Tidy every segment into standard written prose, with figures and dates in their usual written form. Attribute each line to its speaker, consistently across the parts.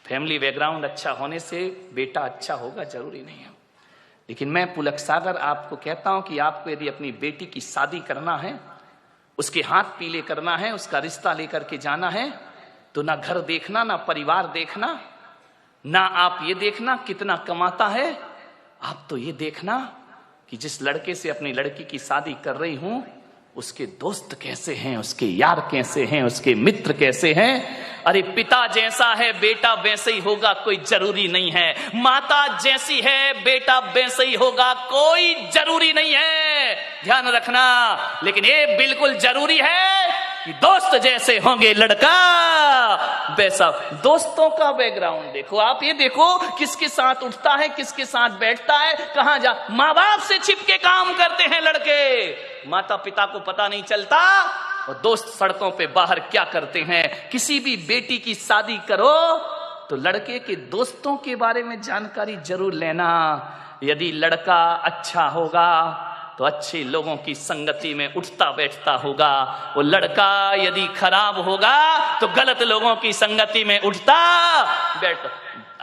Speaker 1: Family background अच्छा होने से बेटा अच्छा होगा जरूरी नहीं है। लेकिन मैं पुलक सागर आपको कहता हूं कि आपको यदि अपनी बेटी की शादी करना है, उसके हाथ पीले करना है, उसका रिश्ता लेकर के जाना है, तो ना घर देखना, ना परिवार देखना, ना आप ये देखना कितना कमाता है, आप तो ये देखना कि जिस लड़के से अपनी लड़की की शादी कर रही हूं उसके दोस्त कैसे हैं, उसके यार कैसे हैं, उसके मित्र कैसे हैं। अरे पिता जैसा है बेटा वैसे ही होगा कोई जरूरी नहीं है, माता जैसी है बेटा वैसे ही होगा कोई जरूरी नहीं है, ध्यान रखना। लेकिन ये बिल्कुल जरूरी है कि दोस्त जैसे होंगे लड़का वैसा। दोस्तों का बैकग्राउंड देखो, आप ये देखो किसके साथ उठता है, किसके साथ बैठता है, कहां जा। माँ बाप से छिपके काम करते हैं लड़के, माता पिता को पता नहीं चलता, और दोस्त सड़कों पे बाहर क्या करते हैं। किसी भी बेटी की शादी करो तो लड़के के दोस्तों के बारे में जानकारी जरूर लेना। यदि लड़का अच्छा होगा तो अच्छे लोगों की संगति में उठता बैठता होगा, वो लड़का यदि खराब होगा तो गलत लोगों की संगति में उठता बैठता।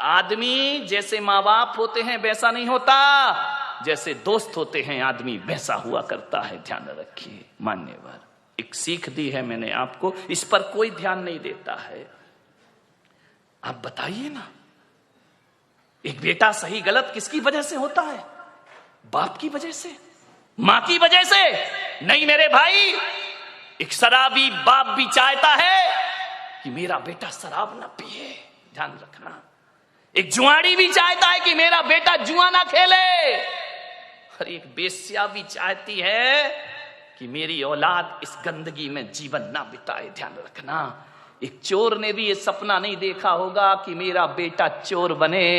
Speaker 1: आदमी जैसे माँ बाप होते हैं वैसा नहीं होता, जैसे दोस्त होते हैं आदमी वैसा हुआ करता है, ध्यान रखिए। मान्यवर एक सीख दी है मैंने आपको, इस पर कोई ध्यान नहीं देता है। आप बताइए ना, एक बेटा सही गलत किसकी वजह से होता है? बाप की वजह से, मां की वजह से नहीं मेरे भाई। एक शराबी बाप भी चाहता है कि मेरा बेटा शराब ना पिए, ध्यान रखना। एक जुआड़ी भी चाहता है कि मेरा बेटा जुआ ना खेले, और एक बेश्या भी चाहती है कि मेरी औलाद इस गंदगी में जीवन ना बिताए, ध्यान रखना। एक चोर ने भी ये सपना नहीं देखा होगा कि मेरा बेटा चोर बने।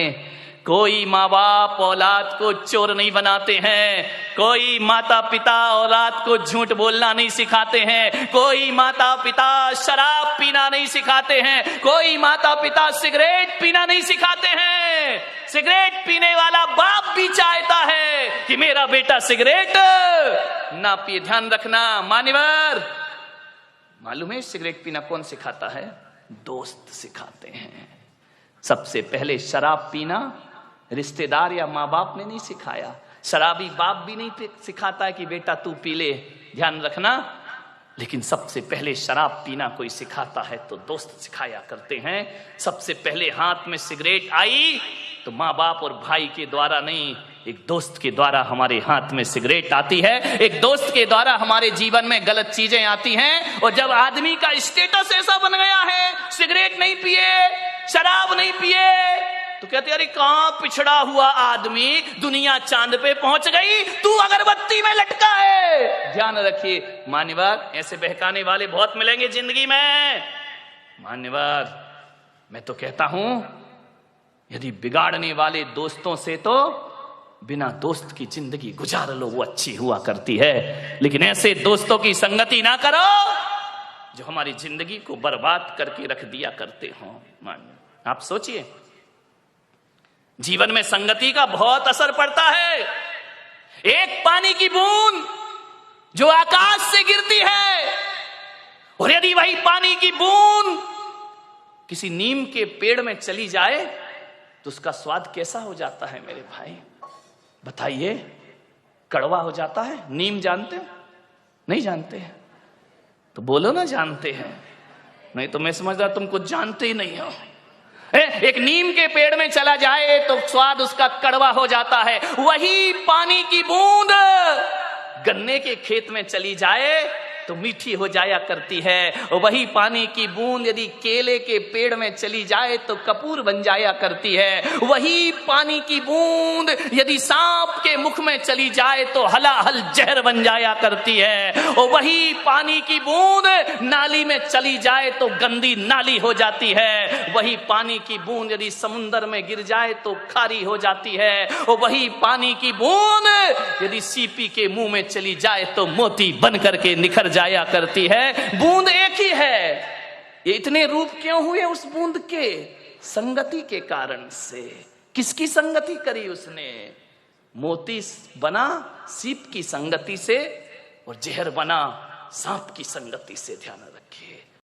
Speaker 1: कोई माँ बाप औलाद को चोर नहीं बनाते हैं, कोई माता पिता औलाद को झूठ बोलना नहीं सिखाते हैं, कोई माता पिता शराब पीना नहीं सिखाते हैं, कोई माता पिता सिगरेट पीना नहीं सिखाते हैं। सिगरेट पीने वाला बाप भी चाहता है कि मेरा बेटा सिगरेट ना पिए, ध्यान रखना। मान्यवर मालूम है सिगरेट पीना कौन सिखाता है? दोस्त सिखाते हैं। सबसे पहले शराब पीना रिश्तेदार या माँ बाप ने नहीं सिखाया, शराबी बाप भी नहीं सिखाता है कि बेटा तू पी ले, ध्यान रखना। लेकिन सबसे पहले शराब पीना कोई सिखाता है तो दोस्त सिखाया करते हैं। सबसे पहले हाथ में सिगरेट आई तो माँ बाप और भाई के द्वारा नहीं, एक दोस्त के द्वारा हमारे हाथ में सिगरेट आती है, एक दोस्त के द्वारा हमारे जीवन में गलत चीजें आती हैं। और जब आदमी का स्टेटस ऐसा बन गया है, सिगरेट नहीं पिए, शराब नहीं पिए, तो कहते अरे कहां पिछड़ा हुआ आदमी, दुनिया चांद पे पहुंच गई, तू अगरबत्ती में लटका है। ध्यान रखिए मान्यवर, ऐसे बहकाने वाले बहुत मिलेंगे जिंदगी में। मान्यवर मैं तो कहता हूं यदि बिगाड़ने वाले दोस्तों से तो बिना दोस्त की जिंदगी गुजार लो, वो अच्छी हुआ करती है। लेकिन ऐसे दोस्तों की संगति ना करो जो हमारी जिंदगी को बर्बाद करके रख दिया करते हो। आप सोचिए जीवन में संगति का बहुत असर पड़ता है। एक पानी की बूंद जो आकाश से गिरती है, और यदि वही पानी की बूंद किसी नीम के पेड़ में चली जाए तो उसका स्वाद कैसा हो जाता है मेरे भाई? बताइए, कड़वा हो जाता है। नीम जानते हो? नहीं जानते हैं तो बोलो ना जानते हैं, नहीं तो मैं समझता तुम कुछ जानते ही नहीं हो। एक नीम के पेड़ में चला जाए तो स्वाद उसका कड़वा हो जाता है। वही पानी की बूंद गन्ने के खेत में चली जाए तो मीठी हो जाया करती है। वही पानी की बूंद यदि केले के पेड़ में चली जाए तो कपूर बन जाया करती है। वही पानी की बूंद यदि सांप के मुख में चली जाए तो हलाहल जहर बन जाया करती है। और वही पानी की बूंद नाली में चली जाए तो गंदी नाली हो जाती है। वही पानी की बूंद यदि समुंदर में गिर जाए तो खारी हो जाती है। और वही पानी की बूंद यदि सीपी के मुंह में चली जाए तो मोती बन करके निखर जाया करती है। बूंद एक ही है। ये इतने रूप क्यों हुए उस बूंद के? संगति के कारण से। किसकी संगति करी उसने? मोती बना सीप की संगति से और जहर बना सांप की संगति से। ध्यान